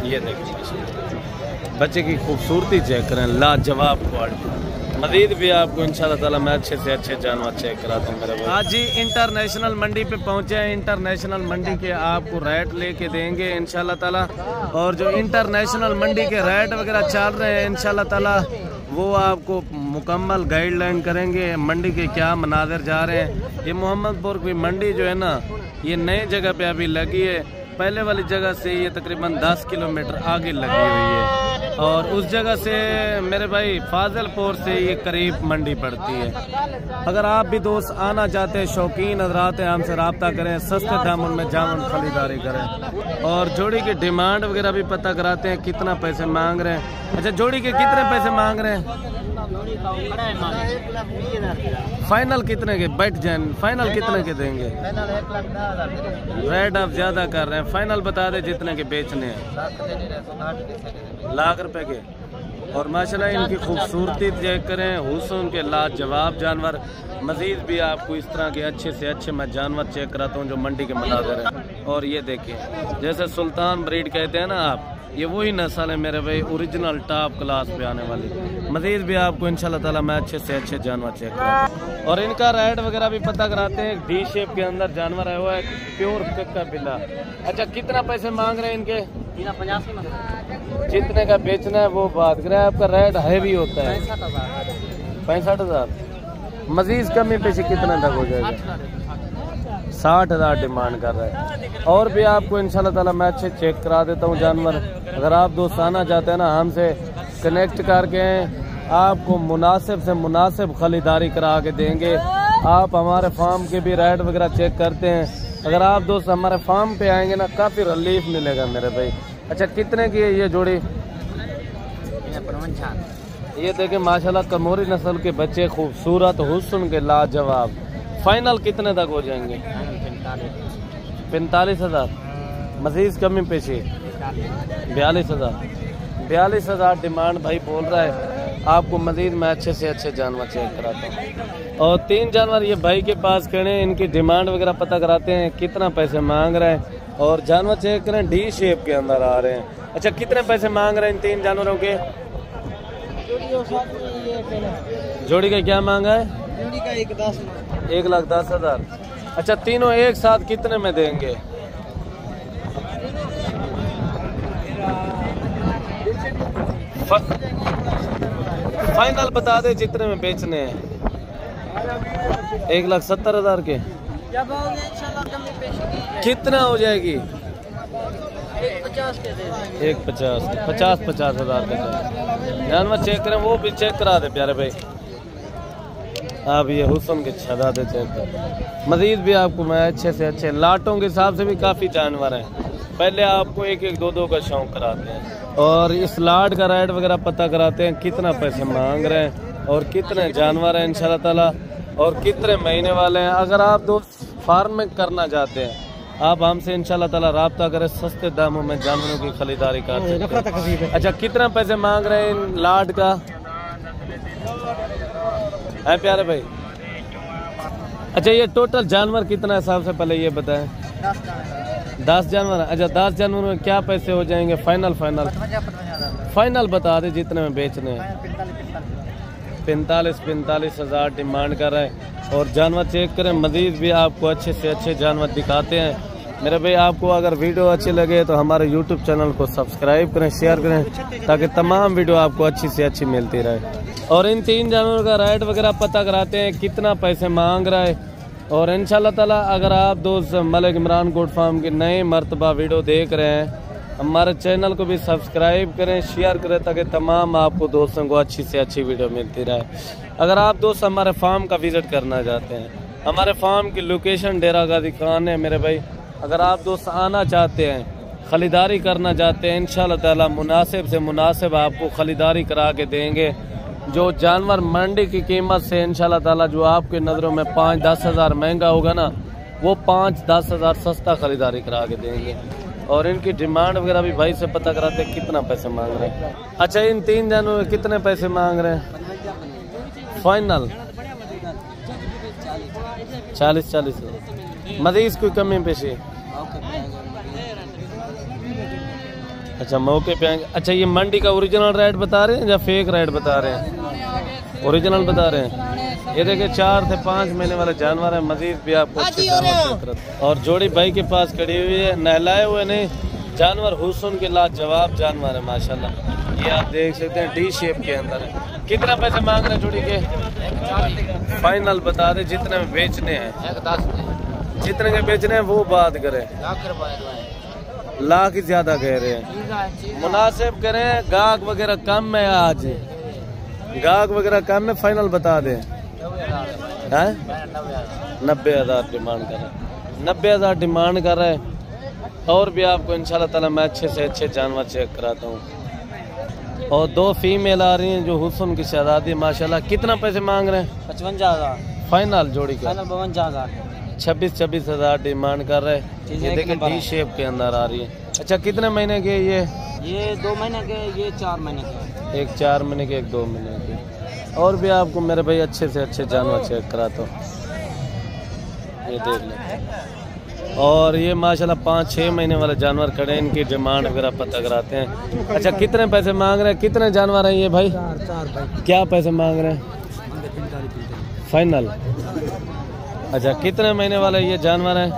ये देखिए बच्चे की खूबसूरती चेक करें, लाजवाब क्वालिटी। मजीद भी आपको इंशाल्लाह ताला मैं अच्छे से अच्छे जानवर चेक कराता हूँ मेरे भाई। आज जी इंटरनेशनल मंडी पे पहुँचे हैं। इंटरनेशनल मंडी के आपको रेट लेके देंगे इंशाल्लाह ताला, और जो इंटरनेशनल मंडी के रेट वगैरह चल रहे हैं इंशाल्लाह ताला वो आपको मुकम्मल गाइडलाइन करेंगे। मंडी के क्या मनाज़र जा रहे हैं। ये मोहम्मदपुर की मंडी जो है ना, ये नई जगह पे अभी लगी है। पहले वाली जगह से ये तकरीबन 10 किलोमीटर आगे लगी हुई है, और उस जगह से मेरे भाई फाजिलपुर से ये करीब मंडी पड़ती है। अगर आप भी दोस्त आना चाहते हैं, शौकीन हज़रात हैं, हमसे रब्ता करें, सस्ते दामों में जामुन खरीदारी करें। और जोड़ी की डिमांड वगैरह भी पता कराते हैं, कितना पैसे मांग रहे हैं। अच्छा, जोड़ी के कितने पैसे मांग रहे हैं? फाइनल कितने के? बैठ जाए, फाइनल कितने के देंगे? रेट आप ज्यादा कर रहे हैं, फाइनल बता दे जितने के बेचने हैं। लाख रुपए के। और माशाल्लाह इनकी खूबसूरती चेक करें, हुस्न के लाजवाब जानवर। मजीद भी आपको इस तरह के अच्छे से अच्छे मैं जानवर चेक कराता हूँ जो मंडी के मनाज़र हैं। और ये देखें, जैसे सुल्तान ब्रीड कहते हैं ना आप, ये वही नस्ल है मेरे भाई, ओरिजिनल टॉप क्लास पे आने वाली। मजीद भी आपको इंशाल्लाह ताला मैं अच्छे से अच्छे जानवर चेक कराता हूँ, और इनका रेट वगैरह भी पता कराते हैं। डी शेप के अंदर जानवर है, हुआ है प्योर कक्का बिल्ला। अच्छा, कितना पैसे मांग रहे हैं इनके? 85। जितने का बेचना है वो बात करें। आपका रेट हैवी होता है 65,000। मजीद कमी पेशी कितना तक हो जाएगा? 60,000 डिमांड कर रहा है। और भी आपको इंशाल्लाह ताला मैं अच्छे चेक करा देता हूँ जानवर। अगर आप दोस्त आना चाहते हैं ना, हमसे कनेक्ट करके आपको मुनासिब से मुनासिब खरीदारी करा के देंगे। आप हमारे फार्म के भी रेट वगैरह चेक करते हैं। अगर आप दोस्त हमारे फार्म पे आएंगे ना, काफ़ी रिलीफ मिलेगा मेरे भाई। अच्छा, कितने की है ये जोड़ी? ये देखें माशाल्लाह कमोरी नस्ल के बच्चे, खूबसूरत, हुस्न के लाजवाब। फाइनल कितने तक हो जाएंगे? 45,000। मजीद कमी पेशी 42,000। 42,000 डिमांड भाई बोल रहा है। आपको मजीद मैं अच्छे से अच्छे जानवर चेक कराता हूँ। और 3 जानवर ये भाई के पास खड़े हैं, इनकी डिमांड वगैरह पता कराते हैं, कितना पैसे मांग रहे हैं। और जानवर चेक करें, डी शेप के अंदर आ रहे हैं। अच्छा, कितने पैसे मांग रहे हैं इन 3 जानवरों के? जोड़ी का क्या मांगा है? जोड़ी का 1,10,000। अच्छा, तीनों एक साथ कितने में देंगे? फाइनल बता दे जितने में बेचने हैं। 1,70,000 के। कितना हो जाएगी? 50,000 के जानवर चेक करें, वो भी चेक करा दे प्यारे भाई। आप ये हुस्न के छदा दे चेक कर। मजीद भी आपको मैं अच्छे से अच्छे लाटों के हिसाब से भी काफ़ी जानवर हैं। पहले आपको 1-1, 2-2 का शौक कराते हैं, और इस लाट का रेट वगैरह पता कराते हैं, कितना पैसे मांग रहे हैं और कितने जानवर हैं इंशाल्लाह ताला, और कितने महीने वाले हैं। अगर आप दोस्त फार्मिंग करना चाहते हैं, आप हमसे इंशाल्लाह ताला रब्ता करें, सस्ते दामों में जानवरों की खरीदारी कर सकते हैं। अच्छा, कितना पैसे मांग रहे हैं इन लाट का है प्यारे भाई? अच्छा, ये टोटल जानवर कितना है सबसे पहले ये बताएं? 10 जानवर। अच्छा, 10 जानवर में क्या पैसे हो जाएंगे? फाइनल फाइनल बता दे जितने में बेचने हैं। 45,000 डिमांड कर रहे हैं। और जानवर चेक करें, मजीद भी आपको अच्छे से अच्छे जानवर दिखाते हैं मेरे भाई। आपको अगर वीडियो अच्छी लगे तो हमारे यूट्यूब चैनल को सब्सक्राइब करें, शेयर करें, ताकि तमाम वीडियो आपको अच्छी से अच्छी मिलती रहे। और इन 3 जानवरों का रेट वगैरह पता कराते हैं, कितना पैसे मांग रहा है। और इंशाल्लाह ताला अगर आप दोस्त मलिक इमरान गोट फार्म की नए मरतबा वीडियो देख रहे हैं, हमारे चैनल को भी सब्सक्राइब करें, शेयर करें, ताकि तमाम आपको दोस्तों को अच्छी से अच्छी वीडियो मिलती रहे। अगर आप दोस्त हमारे फार्म का विज़िट करना चाहते हैं, हमारे फार्म की लोकेशन डेरा गाजी खान है मेरे भाई। अगर आप दोस्त आना चाहते हैं, खरीदारी करना चाहते हैं, इंशाल्लाह ताला मुनासिब से मुनासिब आपको खरीदारी करा के देंगे। जो जानवर मंडी की कीमत से इंशाल्लाह ताला जो आपके नज़रों में 5-10 हज़ार महंगा होगा ना, वो 5-10 हज़ार सस्ता खरीदारी करा के देंगे। और इनकी डिमांड वगैरह भी भाई से पता कराते हैं कितना पैसे मांग रहे हैं। अच्छा, इन 3 जानवरों में कितने पैसे मांग रहे हैं? फाइनल 40 मजीद कोई कमी पेशी? अच्छा मौके पे आएंगे। अच्छा ये मंडी का ओरिजिनल रेट बता रहे हैं या फेक रेट बता रहे हैं? ओरिजिनल बता रहे हैं। ये देखिए 4 से 5 महीने वाले जानवर है। मजीद भी आपको और जोड़ी भाई के पास खड़ी हुई है, नहलाए हुए नहीं, जानवर हुस्न के लाजवाब जानवर है माशाल्लाह। ये आप देख सकते हैं डी शेप के अंदर है। कितना पैसे मांग रहे हैं जोड़ी के? फाइनल बता दे जितने में बेचने हैं। जितने के बेचने हैं वो बात करें। लाख ही ज्यादा कह रहे हैं, मुनासिब करें। गाहक वगैरह कम है, आज गाहक वगैरह कम है, फाइनल बता दें। 90,000 डिमांड कर रहे हैं। 90,000 डिमांड कर रहे हैं। और भी आपको इंशाल्लाह ताला मैं अच्छे से अच्छे जानवर चेक कराता हूँ। और 2 फीमेल आ रही हैं जो हुस्न की शहजादी माशाल्लाह। कितना पैसे मांग रहे हैं? 55,000 फाइनल जोड़ी का। 52,000 26,000 डिमांड कर रहे हैं। ये देखिए डी शेप के अंदर आ रही है। अच्छा कितने महीने के? ये 2 महीने के, ये 4 महीने के। एक 4 महीने के, एक 2 महीने के। और भी आपको मेरे भाई अच्छे से अच्छे जानवर चेक कराता हूँ। ये देख लें। और ये माशाल्लाह 5-6 महीने वाले जानवर खड़े हैं, इनकी डिमांड वगैरह पता कराते हैं। अच्छा कितने पैसे मांग रहे हैं? कितने जानवर हैं ये भाई? 4 भाई। क्या पैसे मांग रहे हैं? फाइनल। अच्छा कितने महीने वाले ये जानवर हैं?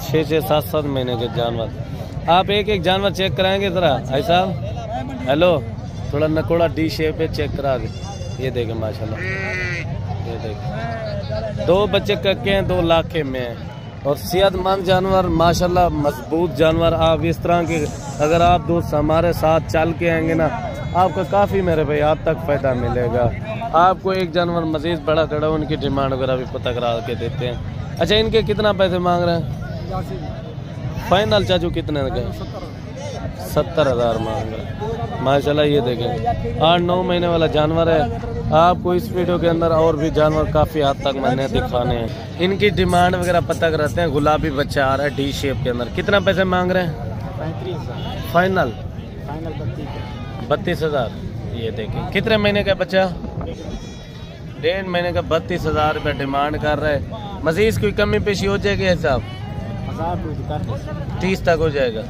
6-6, 7-7 महीने के जानवर। आप एक एक जानवर चेक कराएंगे ज़रा भाई साहब? हेलो, थोड़ा नकोड़ा डी शेप पे चेक करा दे। ये देखें माशाल्लाह, ये देखें 2 बच्चे कक्के हैं, 2 लाखे में हैं। और सेहतमंद जानवर माशाल्लाह, मजबूत जानवर। आप इस तरह के अगर आप दोस्त हमारे साथ चल के आएंगे ना, आपका काफ़ी मेरे भाई आप तक फ़ायदा मिलेगा। आपको एक जानवर मजीद बड़ा खड़ा, उनकी डिमांड वगैरह भी पता करा के देते हैं। अच्छा इनके कितना पैसे मांग रहे हैं? फाइनल चाचू कितने के? 70,000 मांग रहे हैं माशाल्लाह। ये देखें 8-9 महीने वाला जानवर है। आपको इस वीडियो के अंदर और भी जानवर काफ़ी हद तक मैंने दिखाने हैं। इनकी डिमांड वगैरह पता कराते हैं। गुलाबी बच्चा आ रहा है डी शेप के अंदर। कितना पैसे मांग रहे हैं? 35,000 फाइनल। 32,000। ये देखें कितने महीने का बच्चा? 1.5 महीने का। 32,000 रुपये डिमांड कर रहे हैं। मजीद कोई कमी पेशी हो जाएगी साहब? 30 तक हो जाएगा।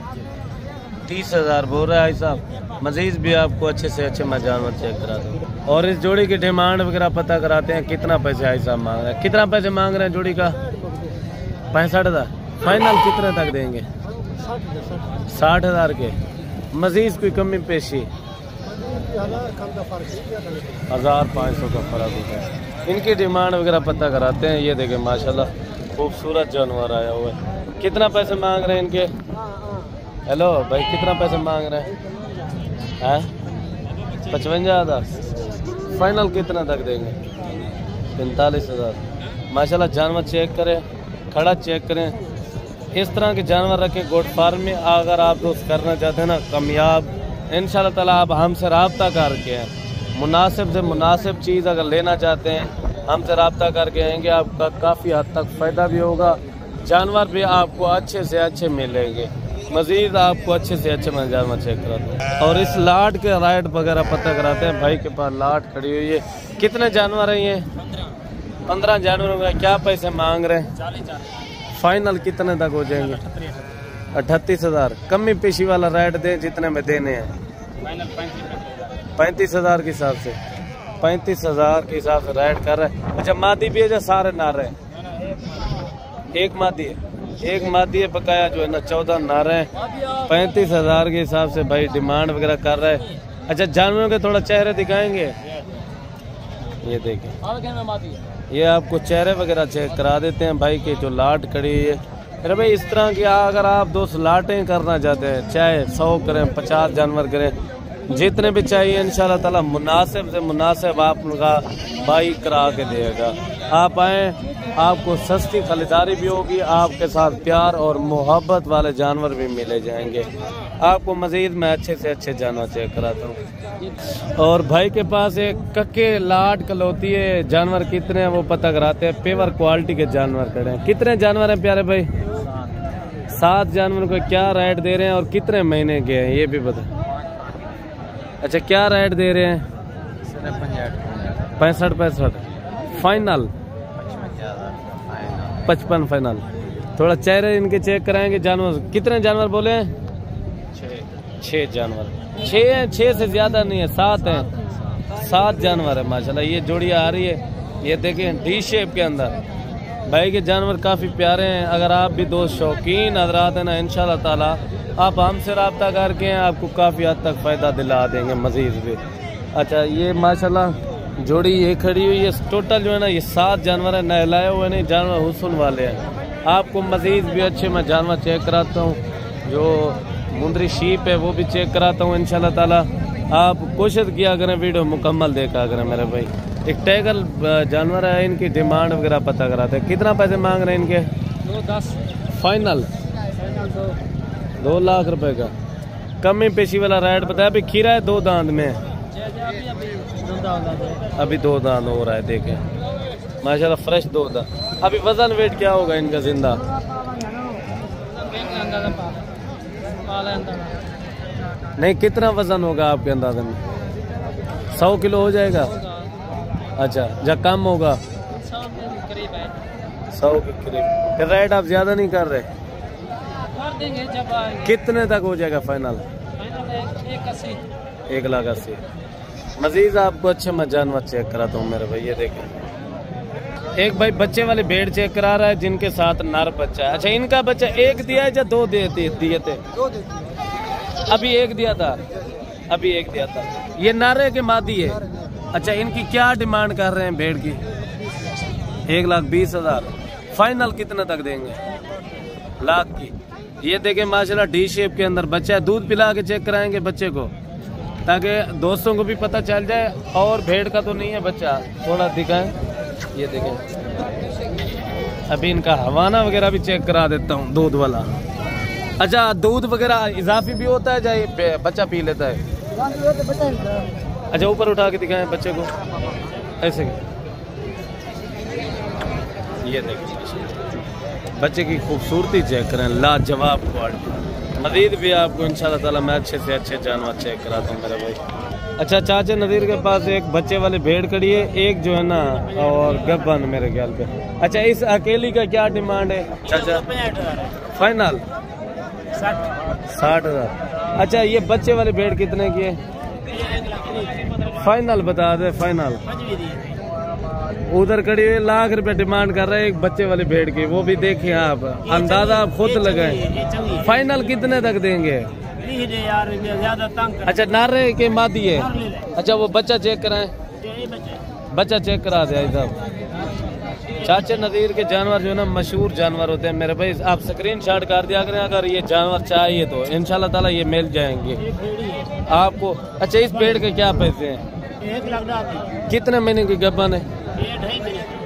30,000 बोल रहा है साहब। मजीद भी आपको अच्छे से अच्छे मैं जानवर चेक करा दूँ। और इस जोड़ी की डिमांड वगैरह पता कराते हैं। कितना पैसे आई साहब मांग रहे हैं? कितना पैसे मांग रहे हैं जोड़ी का? 65,000। फाइनल कितने तक देंगे? 60,000 के। मजीद कोई कमी पेशी? 1,500 का फर्क होता है। इनकी डिमांड वगैरह पता कराते हैं। ये देखें माशाल्लाह खूबसूरत जानवर आया हुआ है। कितना पैसे मांग रहे हैं इनके? हेलो भाई कितना पैसे मांग रहे हैं? 55,000। फाइनल कितना तक देंगे? 45,000। माशाल्लाह जानवर चेक करें, खड़ा चेक करें। इस तरह के जानवर रखें गोट फार्म में। अगर आप दोस्त करना चाहते हैं ना कामयाब, इंशाल्लाह ताला आप हमसे रब्ता करके मुनासिब से मुनासिब चीज़ अगर लेना चाहते हैं, हमसे रब्ता करके आएंगे। आपका काफ़ी हद तक फ़ायदा भी होगा, जानवर भी आपको अच्छे से अच्छे मिलेंगे। मज़ीद आपको अच्छे से अच्छे मैं जानवर चेक कराते हैं। और इस लाट के राइट वगैरह पता कराते हैं। भाई के पास लाट खड़ी हुई है। कितने जानवर हैं ये? 15 जानवरों का। क्या पैसे मांग रहे हैं? फाइनल कितने तक हो जाएंगे? 38,000। कमी पेशी वाला रेट दें जितने में देने हैं। 35,000 के हिसाब से। 35,000 के हिसाब से रेट कर रहे हैं। अच्छा मादी भी है जो सारे नारे हैं? एक मादी है, एक मादी है बकाया जो है ना 14 नारे हैं। 35,000 के हिसाब से भाई डिमांड वगैरह कर रहे हैं। अच्छा जानवरों के थोड़ा चेहरे दिखाएंगे? ये देखें, ये आपको चेहरे वगैरह चेक करा देते हैं भाई के जो लाट खड़ी है। अरे भाई इस तरह की अगर आप दोस्त लाटें करना चाहते हैं, चाहे 100 करें 50 जानवर करें, जितने भी चाहिए इंशाल्लाह ताला मुनासिब से मुनासिब आपका भाई करा के देगा। आप आएँ, आपको सस्ती खरीदारी भी होगी, आपके साथ प्यार और मोहब्बत वाले जानवर भी मिले जाएंगे। आपको मज़ीद मैं अच्छे से अच्छे जानवर चेक कराता हूँ। और भाई के पास एक कक्के लाट कलौती है जानवर कितने हैं वो पता कराते हैं। पेवर क्वालिटी के जानवर खड़े हैं। कितने जानवर हैं प्यारे भाई? 7 जानवरों को क्या रेट दे रहे हैं और कितने महीने के हैं ये भी बता। अच्छा क्या रेट दे रहे हैं? 65 फाइनल। 55 फाइनल। थोड़ा चेहरे इनके चेक कराएंगे। जानवर कितने जानवर बोले हैं? छः जानवर, छः हैं, छः से ज़्यादा नहीं है, 7 हैं, 7 जानवर है माशाल्लाह। ये जोड़ी आ रही है, ये देखें डी शेप के अंदर। भाई के जानवर काफ़ी प्यारे हैं। अगर आप भी दोस्त शौकीन हजरात हैं ना, इंशाल्लाह ताला आप हमसे रब्ता करके आपको काफ़ी हद तक फ़ायदा दिला देंगे मज़ीद भी। अच्छा, ये माशाल्लाह जोड़ी ये खड़ी हुई है। टोटल जो है ना ये 7 जानवर है, नहलाए हुए नहीं, जानवर हुस्न वाले हैं। आपको मज़ीद भी अच्छे मैं जानवर चेक कराता हूँ, जो मुंदरी शीप है वो भी चेक कराता हूँ इंशाल्लाह ताला। आप कोशिश किया करें, वीडियो मुकम्मल देखा करें मेरे भाई। एक टाइगर जानवर है, इनकी डिमांड वगैरह पता कराते हैं। कितना पैसे मांग रहे हैं इनके? 210 फाइनल 2 लाख रुपए का। कमी पेशी वाला रेट पता है। अभी खीरा है 2 दांत में, अभी 2 दांत हो रहा है। देखें माशाल्लाह फ्रेश 2 दांत। अभी वजन वेट क्या होगा इनका जिंदा? नहीं, कितना वजन होगा आपके अंदाजे में? 100 किलो हो जाएगा? अच्छा, जब कम होगा 100 के करीब। फिर रेट आप ज्यादा नहीं कर रहे? देंगे जब आएंगे। कितने तक हो जाएगा फाइनल? 1,80,000। मजीद आपको अच्छे मैं जानवर चेक कराता हूँ मेरे भाई। ये देखें, एक भाई बच्चे वाले भेड़ चेक करा रहा है जिनके साथ नर बच्चा है। अच्छा, इनका बच्चा 1 दिया है या 2 दिए थे? 2 देते। अभी 1 दिया था, अभी 1 दिया था। ये नर है कि मादी है? अच्छा, इनकी क्या डिमांड कर रहे हैं भेड़ की? 1,20,000। फाइनल कितने तक देंगे? लाख की। ये देखें माशाल्लाह डी शेप के अंदर बच्चा है। दूध पिला के चेक कराएंगे बच्चे को, ताकि दोस्तों को भी पता चल जाए। और भेड़ का तो नहीं है बच्चा, थोड़ा दिखाएं। ये देखें, अभी इनका हवाना वगैरह भी चेक करा देता हूँ, दूध वाला। अच्छा, दूध वगैरह इजाफी भी होता है या बच्चा पी लेता है? अच्छा, ऊपर उठा के दिखाएं बच्चे को, ऐसे। ये देखें बच्चे की खूबसूरती चेक करें, लाजवाब क्वालिटी। मजीद भी आपको इंशाल्लाह ताला मैं अच्छे से अच्छे जानवर चेक कराता हूँ मेरे भाई। अच्छा, चाचा नज़ीर के पास एक बच्चे वाली भेड़ खड़ी है, एक जो है ना और गब्बन मेरे ख्याल पे। अच्छा, इस अकेली का क्या डिमांड है चाचा? फाइनल 60,000। अच्छा, ये बच्चे वाली भेड़ कितने की है? फाइनल बता दे, फाइनल। उधर खड़ी हुई लाख रुपए डिमांड कर रहे हैं एक बच्चे वाली भेड़ की, वो भी देखिए आप, अंदाजा आप खुद लगाएं। फाइनल कितने तक देंगे? अच्छा, नारे के मादी है? अच्छा, वो बच्चा चेक कराएं, बच्चा चेक करा दे साहब। चाचा नज़ीर के जानवर जो है ना मशहूर जानवर होते हैं मेरे भाई। आप स्क्रीनशॉट कर दिया करें अगर ये जानवर चाहिए तो, इंशाल्लाह ताला ये मिल जाएंगे आपको। अच्छा, इस भेड़ के क्या पैसे हैं? 1 लाख। कितने महीने की गब्बन है?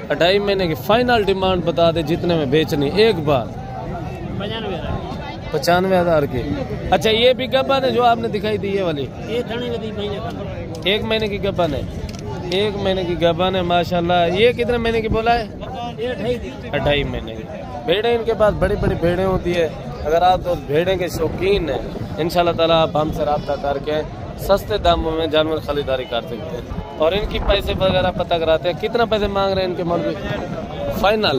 2.5 महीने की। फाइनल डिमांड बता दे जितने में बेचनी, एक बार। 95,000 की। अच्छा, ये भी गब्बन है जो आपने दिखाई दी ये वाली? 1 महीने की गब्बन है, 1 महीने की गब्बन है माशाल्लाह। ये कितने महीने की बोला है? 2.5 महीने की। भेड़ें इनके पास बड़ी बड़ी भेड़ें होती है। अगर आप तो भेड़ें के शौकीन हैं, इंशाल्लाह ताला आप हमसे रब्ता करके सस्ते दामों में जानवर खरीदारी कर सकते हैं। और इनकी पैसे वगैरह पता कराते हैं। कितना पैसे मांग रहे हैं इनके मौलवी? फाइनल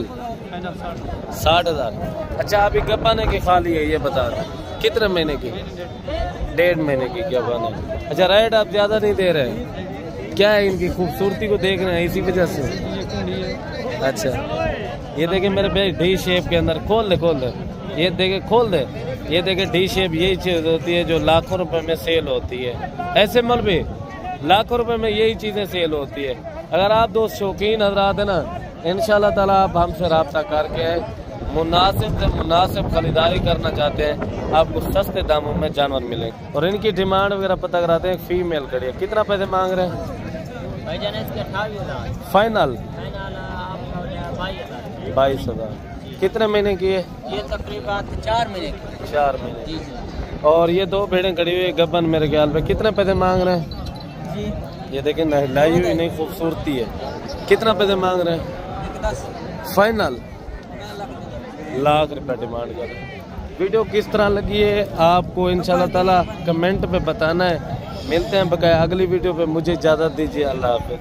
60,000। अच्छा, अभी गब्बन है कि खाली है ये बता दें? कितने महीने की? 1.5 महीने की गब्बन है। अच्छा, रेट आप ज्यादा नहीं दे रहे, क्या है इनकी खूबसूरती को देख रहे हैं इसी वजह से? अच्छा, ये देखे मेरे भाई डी शेप के अंदर। खोल दे, खोल दे, ये देखे, खोल दे। ये देखे डी शेप, यही चीज होती है जो लाखों रुपए में सेल होती है। ऐसे मौलवी लाखों रुपए में यही चीजें सेल होती है। अगर आप दोस्त शौकीन हजरात है ना, इंशाल्लाह ताला आप हमसे रब्ता करके मुनासिब से मुनासिब खरीदारी करना चाहते हैं, आपको सस्ते दामों में जानवर मिलेंगे। और इनकी डिमांड वगैरह पता कराते हैं। फीमेल खड़ी है, कितना पैसे मांग रहे हैं? फाइनल 22,000। कितने महीने की है? ये तकरीबन 4 महीने की। 4 महीने। और ये 2 भेड़ें खड़ी हुई गब्बन मेरे ख्याल में, कितने पैसे मांग रहे हैं? ये देखें नहलाई हुई नहीं खूबसूरती है। कितना पैसे मांग रहे हैं? फाइनल 1 लाख रुपए डिमांड कर रहे हैं। वीडियो किस तरह लगी है आपको इंशाल्लाह ताला कमेंट पे बताना है। मिलते हैं बकाया अगली वीडियो पे। मुझे इजाज़त दीजिए, अल्लाह हाफ़िज़।